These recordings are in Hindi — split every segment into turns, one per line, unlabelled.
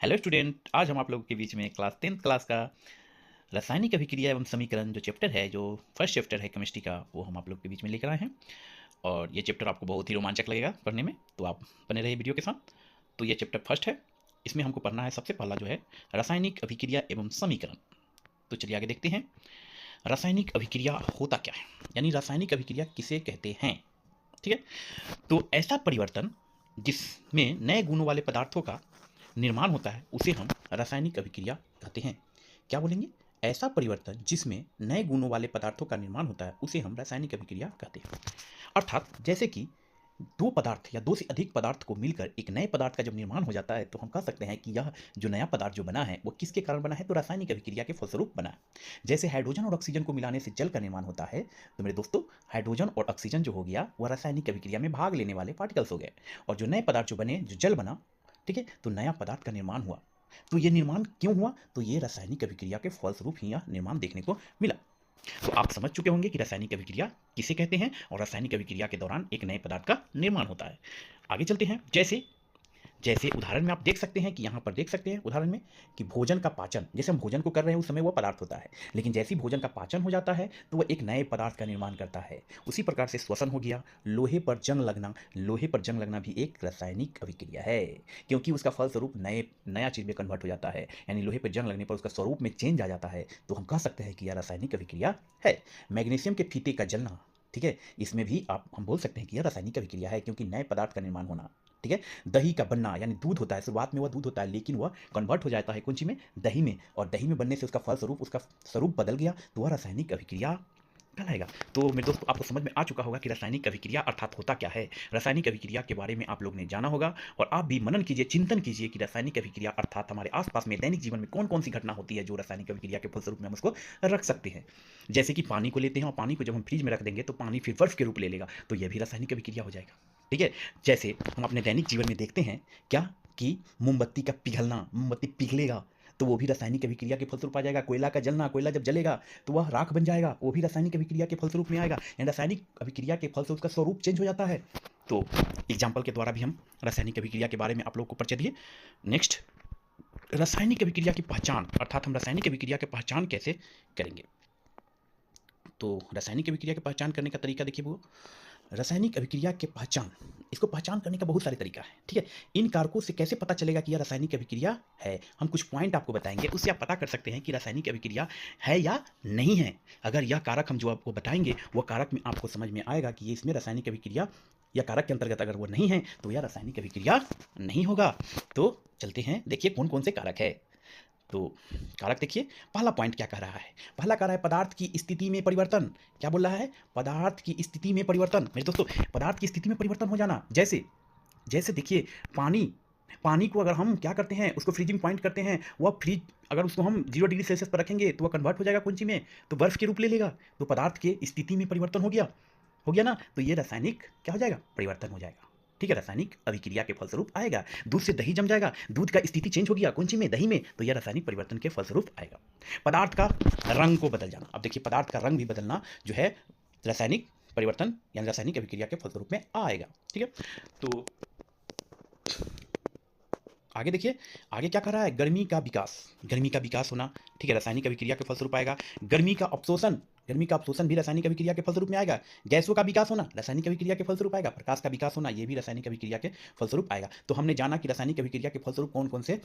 हेलो स्टूडेंट, आज हम आप लोगों के बीच में क्लास 10th क्लास का रासायनिक अभिक्रिया एवं समीकरण जो चैप्टर है, जो फर्स्ट चैप्टर है केमिस्ट्री का, वो हम आप लोग के बीच में लेकर आए हैं। और ये चैप्टर आपको बहुत ही रोमांचक लगेगा पढ़ने में, तो आप बने रहिए वीडियो के साथ। तो ये चैप्टर फर्स्ट है। इसमें हमको पढ़ना है सबसे पहला जो है रासायनिक अभिक्रिया एवं समीकरण। तो चलिए आगे देखते हैं। रासायनिक अभिक्रिया होता क्या है, यानी रासायनिक अभिक्रिया किसे कहते हैं। ठीक है, तो ऐसा परिवर्तन जिसमें नए गुणों वाले पदार्थों का निर्माण होता है उसे हम रासायनिक अभिक्रिया कहते हैं। क्या बोलेंगे? ऐसा परिवर्तन जिसमें नए गुणों वाले पदार्थों का निर्माण होता है उसे हम रासायनिक अभिक्रिया कहते हैं। अर्थात जैसे कि दो पदार्थ या दो से अधिक पदार्थ को मिलकर एक नए पदार्थ का जब निर्माण हो जाता है तो हम कह सकते हैं कि यह जो नया पदार्थ जो बना है वो किसके कारण बना है, तो रासायनिक अभिक्रिया के फलस्वरूप बना है। जैसे हाइड्रोजन और ऑक्सीजन को मिलाने से जल का निर्माण होता है, तो मेरे दोस्तों हाइड्रोजन और ऑक्सीजन जो हो गया वह रासायनिक अभिक्रिया में भाग लेने वाले पार्टिकल्स हो गए, और जो नए पदार्थ जो बने, जो जल बना, ठीक है, तो नया पदार्थ का निर्माण हुआ। तो ये निर्माण क्यों हुआ? तो ये रासायनिक अभिक्रिया के फलस्वरूप ही यह निर्माण देखने को मिला। तो आप समझ चुके होंगे कि रासायनिक अभिक्रिया किसे कहते हैं और रासायनिक अभिक्रिया के दौरान एक नए पदार्थ का निर्माण होता है। आगे चलते हैं। जैसे जैसे उदाहरण में आप देख सकते हैं कि यहाँ पर देख सकते हैं उदाहरण में कि भोजन का पाचन, जैसे हम भोजन को कर रहे हैं उस समय वो पदार्थ होता है, लेकिन जैसे ही भोजन का पाचन हो जाता है तो वह एक नए पदार्थ का निर्माण करता है। उसी प्रकार से श्वसन हो गया, लोहे पर जंग लगना, लोहे पर जंग लगना भी एक रासायनिक अभिक्रिया है, क्योंकि उसका फलस्वरूप नया चीज में कन्वर्ट हो जाता है, यानी लोहे पर जंग लगने पर उसका स्वरूप में चेंज आ जाता है, तो हम कह सकते हैं कि यह रासायनिक अभिक्रिया है। मैग्नीशियम के फीते का जलना, ठीक है, इसमें भी हम बोल सकते हैं कि यह रासायनिक अभिक्रिया है, क्योंकि नए पदार्थ का निर्माण होना। ठीक है, दही का बनना, यानी दूध होता है, शुरुआत में वह दूध होता है लेकिन वह कन्वर्ट हो जाता है कौन सी में, दही में, और दही में बनने से उसका फल स्वरूप, उसका स्वरूप बदल गया, तो वह रासायनिक अभिक्रिया कहलाएगा। तो मेरे दोस्तों आपको समझ में आ चुका होगा कि रासायनिक अभिक्रिया अर्थात होता क्या है। रासायनिक अभिक्रिया के बारे में आप लोग ने जाना होगा, और आप भी मनन कीजिए, चिंतन कीजिए कि रासायनिक अभिक्रिया अर्थात हमारे आसपास में दैनिक जीवन में कौन कौन सी घटना होती है जो रासायनिक अभिक्रिया के फलस्वरूप में हम उसको रख सकते हैं। जैसे कि पानी को लेते हैं, और पानी को जब हम फ्रिज में रख देंगे तो पानी फिर बर्फ के रूप ले लेगा, तो यह भी रासायनिक अभिक्रिया हो जाएगा। ठीक है, जैसे हम अपने दैनिक जीवन में देखते हैं क्या, कि मोमबत्ती का पिघलना, मोमबत्ती पिघलेगा तो वो भी रासायनिक अभिक्रिया के फलस्वरूप आ जाएगा। कोयला का जलना, कोयला जब जलेगा तो वह राख बन जाएगा, वो भी रासायनिक अभिक्रिया के फलस्वरूप में आएगा, यानी रासायनिक अभिक्रिया के फल से उसका स्वरूप चेंज हो जाता है। तो एग्जाम्पल के द्वारा भी हम रासायनिक अभिक्रिया के बारे में आप लोग को परिचय दिए। नेक्स्ट, रासायनिक अभिक्रिया की पहचान, अर्थात हम रासायनिक अभिक्रिया की पहचान कैसे करेंगे। तो रासायनिक अभिक्रिया की पहचान करने का तरीका देखिए, वो रासायनिक अभिक्रिया के पहचान, इसको पहचान करने का बहुत सारे तरीका है। ठीक है, इन कारकों से कैसे पता चलेगा कि यह रासायनिक अभिक्रिया है, हम कुछ पॉइंट आपको बताएंगे, उससे आप पता कर सकते हैं कि रासायनिक अभिक्रिया है या नहीं है। अगर यह कारक हम जो आपको बताएंगे वो कारक में आपको समझ में आएगा कि ये इसमें रासायनिक अभिक्रिया या कारक के अंतर्गत अगर वो नहीं है तो यह रासायनिक अभिक्रिया नहीं होगा। तो चलते हैं, देखिए कौन कौन से कारक है। तो कारक देखिए, पहला पॉइंट क्या कह रहा है, पहला कह रहा है पदार्थ की स्थिति में परिवर्तन। क्या बोल रहा है? पदार्थ की स्थिति में परिवर्तन। मेरे दोस्तों, पदार्थ की स्थिति में परिवर्तन हो जाना, जैसे जैसे देखिए पानी, पानी को अगर हम क्या करते हैं, उसको फ्रीजिंग पॉइंट करते हैं, वह फ्रीज अगर उसको हम 0 डिग्री सेल्सियस पर रखेंगे तो वह कन्वर्ट हो जाएगा कौन सी में, तो बर्फ के रूप ले लेगा। तो पदार्थ के स्थिति में परिवर्तन हो गया ना, तो ये रासायनिक क्या हो जाएगा, परिवर्तन हो जाएगा। ठीक है, रासायनिक अभिक्रिया के फलस्वरूप आएगा। दूध से दही जम जाएगा, दूध का स्थिति चेंज हो गया कौन सी में, दही में, तो यह रासायनिक परिवर्तन के फलस्वरूप आएगा। पदार्थ का रंग को बदल जाना, अब देखिए पदार्थ का रंग भी बदलना जो है रासायनिक परिवर्तन यानी रासायनिक अभिक्रिया के फलस्वरूप में आएगा। ठीक है, तो आगे देखिए, आगे क्या कर रहा है, गर्मी का विकास, गर्मी का विकास होना, ठीक है, रासायनिक अभिक्रिया के फलस्वरूप आएगा। गर्मी का अवशोषण, गर्मी का अवशोषण भी रासायनिक अभिक्रिया के फलस्वरूप में आएगा। गैसों का विकास होना रासायनिक अभिक्रिया के फलस्वरूप आएगा। प्रकाश का विकास होना ये भी रासायनिक अभिक्रिया के फलस्वरूप आएगा। तो हमने जाना कि रासायनिक अभिक्रिया के फलस्वरूप कौन कौन से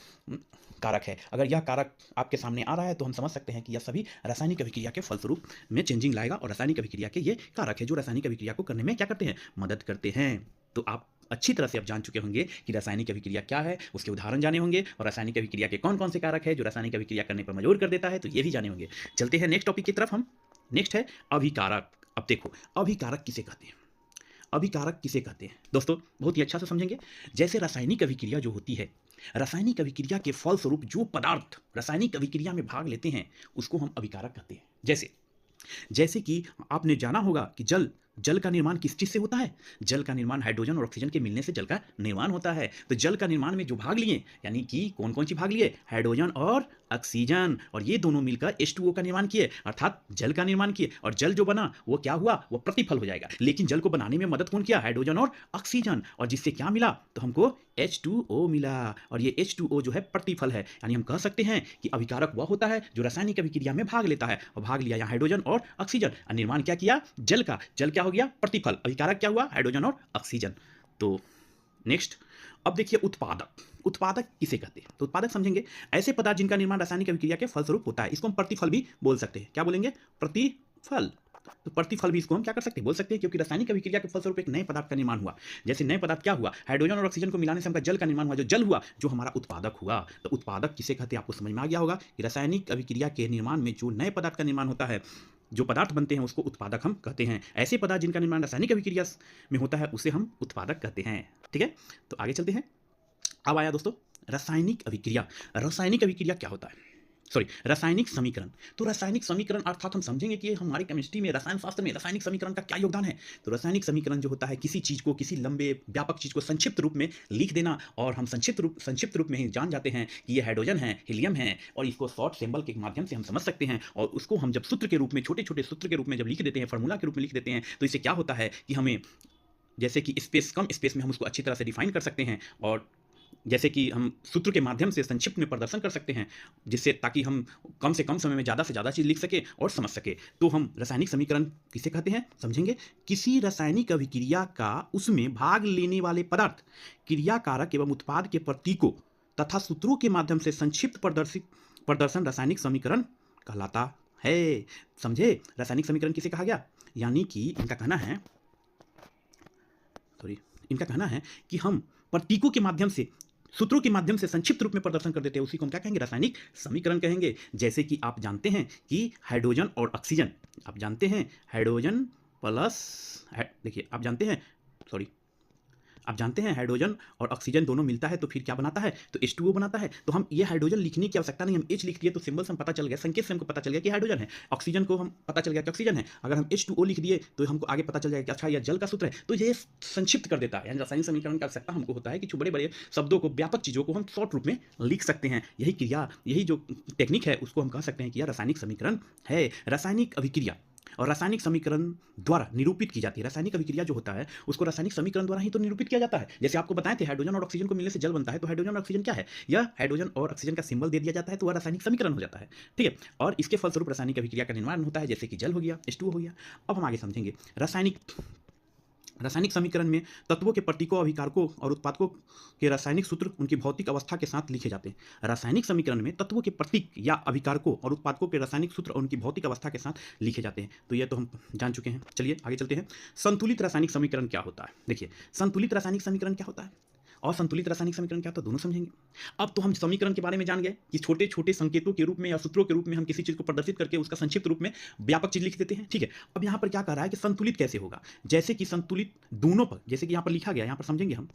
कारक है। अगर यह कारक आपके सामने आ रहा है तो हम समझ सकते हैं कि यह सभी रासायनिक अभिक्रिया के फलस्वरूप में चेंजिंग लाएगा, और रासायनिक अभिक्रिया के ये कारक है जो रासायनिक अभिक्रिया को करने में क्या करते हैं, मदद करते हैं। तो आप अच्छी तरह से अब जान चुके होंगे कि रासायनिक अभिक्रिया क्या है, उसके उदाहरण जाने होंगे, और रासायनिक अभिक्रिया के कौन कौन से कारक है जो रासायनिक अभिक्रिया करने पर मजबूर कर देता है, तो ये भी जाने होंगे। चलते हैं नेक्स्ट टॉपिक की तरफ हम। नेक्स्ट है अभिकारक। अब देखो अभिकारक किसे कहते हैं, अभिकारक किसे कहते हैं दोस्तों, बहुत ही अच्छा से समझेंगे। जैसे रासायनिक अभिक्रिया जो होती है, रासायनिक अभिक्रिया के फलस्वरूप जो पदार्थ रासायनिक अभिक्रिया में भाग लेते हैं उसको हम अभिकारक कहते हैं। जैसे जैसे कि आपने जाना होगा कि जल का निर्माण किस चीज से होता है, जल का निर्माण हाइड्रोजन और ऑक्सीजन के मिलने से जल का निर्माण होता है। तो जल का निर्माण में जो भाग लिए, यानी कि कौन कौन सी भाग लिए, हाइड्रोजन और ऑक्सीजन, और ये दोनों मिलकर H2O का निर्माण किए, अर्थात जल का निर्माण किए। और जल जो बना वो क्या हुआ, वो प्रतिफल हो जाएगा। लेकिन जल को बनाने में मदद कौन किया, हाइड्रोजन और ऑक्सीजन, और जिससे क्या मिला, तो हमको H2O मिला, और ये H2O जो है प्रतिफल है। यानी हम कह सकते हैं कि अभिकारक वह होता है जो रासायनिक अभिक्रिया में भाग लेता है, और भाग लिया यहाँ हाइड्रोजन और ऑक्सीजन, और निर्माण क्या किया, जल का। जल क्या हो गया, प्रतिफल, अभिकारक क्या हुआ, हाइड्रोजन और ऑक्सीजन। तो नेक्स्ट, अब देखिए उत्पादक। उत्पादक किसे कहते हैं, तो उत्पादक समझेंगे ऐसे पदार्थ जिनका निर्माण रासायनिक अभिक्रिया के फलस्वरूप होता है। इसको हम प्रतिफल भी बोल सकते हैं। क्या बोलेंगे, प्रतिफल। तो प्रतिफल भी इसको हम क्या कर सकते हैं, बोल सकते हैं, क्योंकि रासायनिक अभिक्रिया के फलस्वरूप एक नए पदार्थ का निर्माण हुआ। जैसे नए पदार्थ क्या हुआ, हाइड्रोजन और ऑक्सीजन को मिलाने से हमका जल का निर्माण हुआ, जो जल हुआ जो हमारा उत्पादक हुआ। तो उत्पादक किसे कहते हैं, आपको समझ में आ गया होगा कि रासायनिक अभिक्रिया के निर्माण में जो नए पदार्थ का निर्माण होता है, जो पदार्थ बनते हैं, उसको उत्पादक हम कहते हैं। ऐसे पदार्थ जिनका निर्माण रासायनिक अभिक्रिया में होता है उसे हम उत्पादक कहते हैं। ठीक है, तो आगे चलते हैं। अब आया दोस्तों रासायनिक अभिक्रिया। रासायनिक अभिक्रिया क्या होता है, सॉरी, रासायनिक समीकरण। तो रासायनिक समीकरण अर्थात हम समझेंगे कि हमारी केमिस्ट्री में, रसायन शास्त्र में रासायनिक समीकरण का क्या योगदान है। तो रासायनिक समीकरण जो होता है किसी चीज को, किसी लंबे व्यापक चीज को संक्षिप्त रूप में लिख देना, और हम संक्षिप्त रूप में ही जान जाते हैं कि ये हाइड्रोजन है, हीलियम है, और इसको शॉर्ट सिंबल के माध्यम से हम समझ सकते हैं। और उसको हम जब सूत्र के रूप में, छोटे छोटे सूत्र के रूप में जब लिख देते हैं, फॉर्मूला के रूप में लिख देते हैं, तो इससे क्या होता है कि हमें, जैसे कि स्पेस, कम स्पेस में हम उसको अच्छी तरह से डिफाइन कर सकते हैं, और जैसे कि हम सूत्र के माध्यम से संक्षिप्त में प्रदर्शन कर सकते हैं, जिससे ताकि हम कम से कम समय में ज़्यादा से ज़्यादा चीज़ लिख सके और समझ सके। तो हम रासायनिक समीकरण किसे कहते हैं, समझेंगे। किसी रासायनिक अभिक्रिया का उसमें भाग लेने वाले पदार्थ, क्रियाकारक एवं उत्पाद के प्रतीकों तथा सूत्रों के माध्यम से संक्षिप्त प्रदर्शन रासायनिक समीकरण कहलाता है। समझे, रासायनिक समीकरण किसे कहा गया, यानी कि इनका कहना है कि हम प्रतीकों के माध्यम से, सूत्रों के माध्यम से संक्षिप्त रूप में प्रदर्शन कर देते हैं, उसी को हम क्या कहेंगे, रासायनिक समीकरण कहेंगे। जैसे कि आप जानते हैं कि हाइड्रोजन और ऑक्सीजन, आप जानते हैं हाइड्रोजन प्लस, देखिए आप जानते हैं, आप जानते हैं हाइड्रोजन और ऑक्सीजन दोनों मिलता है तो फिर क्या बनाता है, तो H2O बनाता है। तो हम ये हाइड्रोजन लिखने की आवश्यकता नहीं, हम H लिख दिए तो सिंबल से हम पता चल गया, संकेत से हमको पता चल गया कि हाइड्रोजन है। ऑक्सीजन को हम पता चल गया कि ऑक्सीजन है। अगर हम H2O लिख दिए तो हमको आगे पता चल जाएगा कि अच्छा यह जल का सूत्र है। तो ये संक्षिप्त कर देता है, यानी रासायनिक समीकरण की आवश्यकता हमको होता है कि बड़े बड़े शब्दों को, व्यापक चीज़ों को हम शॉर्ट रूप में लिख सकते हैं। यही क्रिया, यही जो टेक्निक है उसको हम कह सकते हैं कि यह रासायनिक समीकरण है। रासायनिक अभिक्रिया और रासायनिक समीकरण द्वारा निरूपित की जाती है। रासायनिक अभिक्रिया जो होता है उसको रासायनिक समीकरण द्वारा ही तो निरूपित किया जाता है। जैसे आपको बताए थे हाइड्रोजन और ऑक्सीजन को मिलने से जल बनता है, तो हाइड्रोजन और ऑक्सीजन क्या है, यह हाइड्रोजन और ऑक्सीजन का सिंबल दे दिया जाता है तो वह रासायनिक समीकरण हो जाता है। ठीक है, और इसके फलस्वरूप रासायनिक अभिक्रिया का निर्माण होता है, जैसे कि जल हो गया, H2O हो गया। अब हम आगे समझेंगे रासायनिक समीकरण में तत्वों के प्रतीकों, अभिकारकों और उत्पादकों के रासायनिक सूत्र उनकी भौतिक अवस्था के साथ लिखे जाते हैं। रासायनिक समीकरण में तत्वों के प्रतीक या अभिकारकों और उत्पादकों के रासायनिक सूत्र और उनकी भौतिक अवस्था के साथ लिखे जाते हैं। तो ये तो हम जान चुके हैं। चलिए आगे चलते हैं। संतुलित रासायनिक समीकरण क्या होता है, देखिए संतुलित रासायनिक समीकरण क्या होता है और संतुलित रासायनिक समीकरण क्या होता है, दोनों समझेंगे। अब तो हम समीकरण के बारे में जान गए कि छोटे छोटे संकेतों के रूप में या सूत्रों के रूप में हम किसी चीज़ को प्रदर्शित करके उसका संक्षिप्त रूप में व्यापक चीज लिख देते हैं। ठीक है, अब यहाँ पर क्या कह रहा है कि संतुलित कैसे होगा, जैसे कि संतुलित दोनों पर, जैसे कि यहाँ पर लिखा गया, यहाँ पर समझेंगे हम,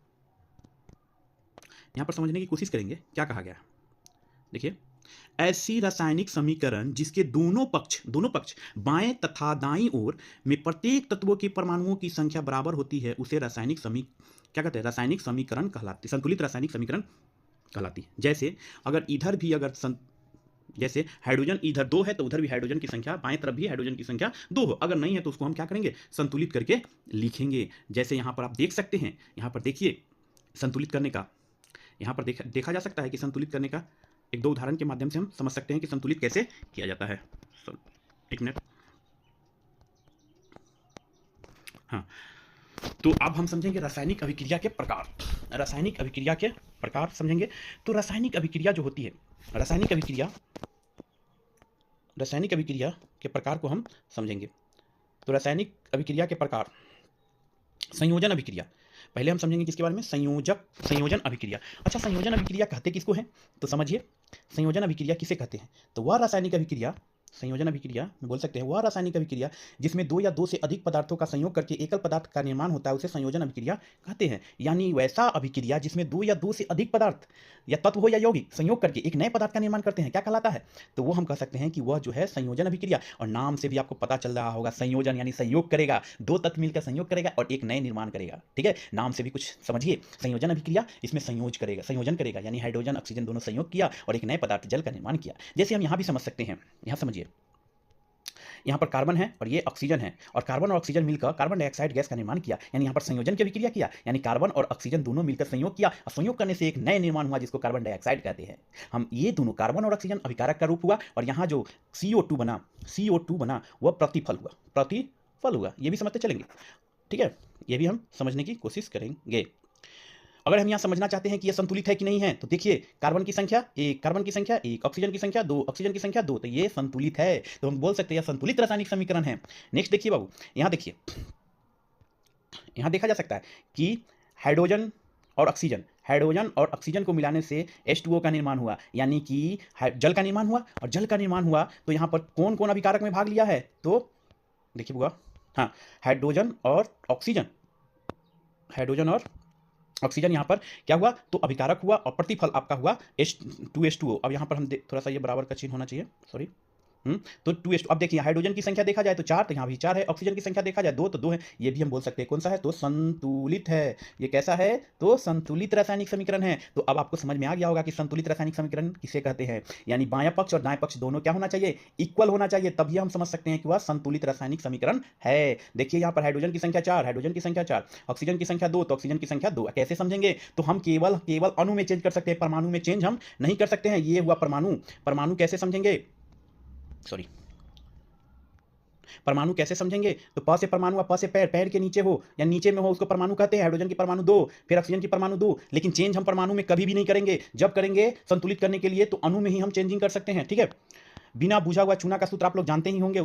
यहाँ पर समझने की कोशिश करेंगे क्या कहा गया। देखिए, ऐसी रासायनिक समीकरण जिसके दोनों पक्ष बाएं तथा दाईं ओर में प्रत्येक तत्वों के परमाणुओं की संख्या बराबर होती है उसे क्या कहते हैं, रासायनिक समीकरण कहलाती, संतुलित रासायनिक समीकरण कहलाती है। जैसे अगर इधर भी जैसे हाइड्रोजन इधर 2 है तो उधर भी हाइड्रोजन की संख्या, बाएं तरफ भी हाइड्रोजन की संख्या 2 हो, अगर नहीं है तो उसको हम क्या करेंगे, संतुलित करके लिखेंगे। जैसे यहाँ पर आप देख सकते हैं, यहाँ पर देखिए संतुलित करने का, यहाँ पर देखा जा सकता है कि संतुलित करने का एक दो उदाहरण के माध्यम से हम समझ सकते हैं कि संतुलित कैसे किया जाता है। एक मिनट, हाँ, तो अब हम समझेंगे रासायनिक अभिक्रिया के प्रकार। रासायनिक अभिक्रिया के प्रकार समझेंगे। तो रासायनिक अभिक्रिया जो होती है, रासायनिक अभिक्रिया के प्रकार को हम समझेंगे। तो रासायनिक अभिक्रिया के प्रकार, संयोजन अभिक्रिया, पहले हम समझेंगे किसके बारे में, संयोजन अभिक्रिया। अच्छा, संयोजन अभिक्रिया कहते किसको हैं, तो समझिए संयोजन अभिक्रिया किसे कहते हैं, तो वह रासायनिक अभिक्रिया
संयोजन अभिक्रिया में बोल सकते हैं वह रासायनिक अभिक्रिया जिसमें दो या दो से अधिक पदार्थों का संयोग करके एकल पदार्थ का निर्माण होता है उसे संयोजन अभिक्रिया कहते हैं। यानी वैसा अभिक्रिया जिसमें दो या दो से अधिक पदार्थ या तत्व हो या यौगिक संयोग करके एक नए पदार्थ का निर्माण करते हैं, क्या कहलाता है? तो वो हम कह सकते हैं कि वह जो है संयोजन अभिक्रिया। और नाम से भी आपको पता चल रहा होगा, संयोजन यानी संयोग करेगा, दो तत्व मिलकर संयोग करेगा और एक नए निर्माण करेगा। ठीक है, नाम से भी कुछ समझिए। संयोजन अभिक्रिया इसमें संयोजन करेगा यानी हाइड्रोजन ऑक्सीजन दोनों संयोग किया और एक नए पदार्थ जल का निर्माण किया। जैसे हम यहाँ भी समझ सकते हैं, यहाँ समझिए, यहाँ पर कार्बन है और ये ऑक्सीजन है और कार्बन और ऑक्सीजन मिलकर कार्बन डाइऑक्साइड गैस का निर्माण किया। यानी यहाँ पर संयोजन की अभिक्रिया किया, यानी कार्बन और ऑक्सीजन दोनों मिलकर संयोग किया और संयोग करने से एक नए निर्माण हुआ जिसको कार्बन डाइऑक्साइड कहते हैं। हम ये दोनों कार्बन और ऑक्सीजन अभिकारक का रूप हुआ और यहाँ जो CO2 बना वह प्रतिफल हुआ। ये भी समझते चलेंगे। ठीक है, ये भी हम समझने की कोशिश करेंगे। अगर हम यहाँ समझना चाहते हैं कि यह संतुलित है कि नहीं है, तो देखिए कार्बन की संख्या एक, ऑक्सीजन की संख्या दो, ऑक्सीजन की संख्या दो, तो ये संतुलित है। तो हम बोल सकते हैं यह संतुलित रासायनिक समीकरण है। नेक्स्ट देखिए बाबू, यहाँ देखिए, यहाँ देखा जा सकता है कि हाइड्रोजन और ऑक्सीजन को मिलाने से H2O का निर्माण हुआ, यानी कि जल का निर्माण हुआ। और जल का निर्माण हुआ तो यहाँ पर कौन कौन अभिकारक में भाग लिया है, तो देखिए बुआ, हाँ, हाइड्रोजन और ऑक्सीजन यहाँ पर क्या हुआ, तो अभिकारक हुआ और प्रतिफल आपका हुआ H2O। अब यहाँ पर हम थोड़ा सा ये बराबर का चिन्ह होना चाहिए, सॉरी। तो 2H2। अब देखिए हाइड्रोजन की संख्या देखा जाए तो 4, तो यहाँ भी 4 है। ऑक्सीजन की संख्या देखा जाए 2 तो 2 है। ये भी हम बोल सकते हैं कौन सा है, तो संतुलित है। ये कैसा है, तो संतुलित रासायनिक समीकरण है। तो अब आपको समझ में आ गया होगा कि संतुलित रासायनिक समीकरण किसे कहते हैं। यानी बायां पक्ष और दाएं पक्ष दोनों क्या होना चाहिए, इक्वल होना चाहिए, तभी हम समझ सकते हैं कि वह संतुलित रासायनिक समीकरण है। देखिए यहाँ पर हाइड्रोजन की संख्या 4, ऑक्सीजन की संख्या 2, तो ऑक्सीजन की संख्या 2। कैसे समझेंगे, तो हम केवल अणु में चेंज कर सकते हैं, परमाणु में चेंज हम नहीं कर सकते हैं। ये हुआ परमाणु कैसे समझेंगे, सॉरी, परमाणु कैसे समझेंगे, तो प से परमाणु, प से पैर के नीचे हो या नीचे में हो उसको परमाणु कहते हैं। हाइड्रोजन की परमाणु 2, फिर ऑक्सीजन की परमाणु 2। लेकिन चेंज हम परमाणु में कभी भी नहीं करेंगे। जब करेंगे संतुलित करने के लिए तो अणु में ही हम चेंजिंग कर सकते हैं। ठीक है, बिना बुझा हुआ चूना का सूत्र आप लोग जानते ही होंगे।